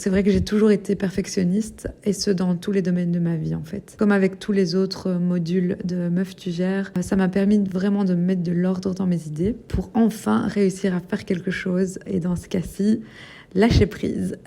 C'est vrai que j'ai toujours été perfectionniste et ce dans tous les domaines de ma vie en fait. Comme avec tous les autres modules de Meuf tu gères, ça m'a permis vraiment de mettre de l'ordre dans mes idées pour enfin réussir à faire quelque chose et dans ce cas-ci, lâcher prise.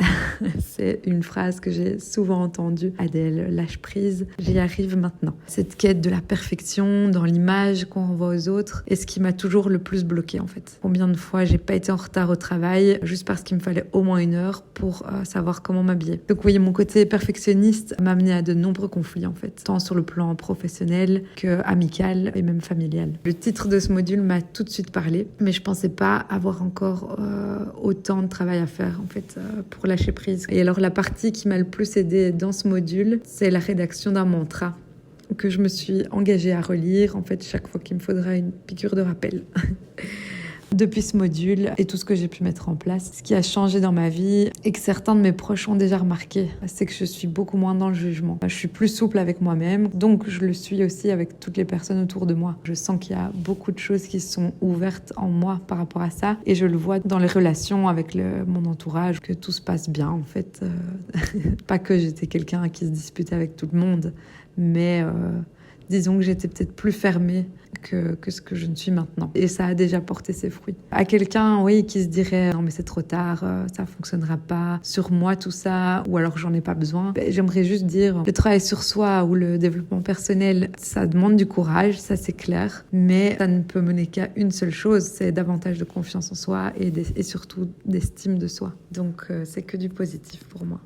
C'est une phrase que j'ai souvent entendue. Adèle, lâche prise, j'y arrive maintenant. Cette quête de la perfection dans l'image qu'on renvoie aux autres est ce qui m'a toujours le plus bloquée en fait. Combien de fois j'ai pas été en retard au travail juste parce qu'il me fallait au moins 1 heure pour savoir comment m'habiller. Donc vous voyez, mon côté perfectionniste m'a amené à de nombreux conflits en fait, tant sur le plan professionnel que amical et même familial. Le titre de ce module m'a tout de suite parlé, mais je pensais pas avoir encore autant de travail à faire en fait pour lâcher prise. Et alors la partie qui m'a le plus aidée dans ce module, c'est la rédaction d'un mantra que je me suis engagée à relire en fait chaque fois qu'il me faudra une piqûre de rappel. Depuis ce module et tout ce que j'ai pu mettre en place, ce qui a changé dans ma vie et que certains de mes proches ont déjà remarqué, c'est que je suis beaucoup moins dans le jugement. Je suis plus souple avec moi-même, donc je le suis aussi avec toutes les personnes autour de moi. Je sens qu'il y a beaucoup de choses qui sont ouvertes en moi par rapport à ça et je le vois dans les relations avec mon entourage, que tout se passe bien en fait. Pas que j'étais quelqu'un qui se disputait avec tout le monde, mais disons que j'étais peut-être plus fermée que ce que je ne suis maintenant. Et ça a déjà porté ses fruits. À quelqu'un, oui, qui se dirait « Non, mais c'est trop tard, ça fonctionnera pas. Sur moi, tout ça, ou alors j'en ai pas besoin. » J'aimerais juste dire, le travail sur soi ou le développement personnel, ça demande du courage, ça c'est clair. Mais ça ne peut mener qu'à une seule chose, c'est davantage de confiance en soi et surtout d'estime de soi. Donc c'est que du positif pour moi.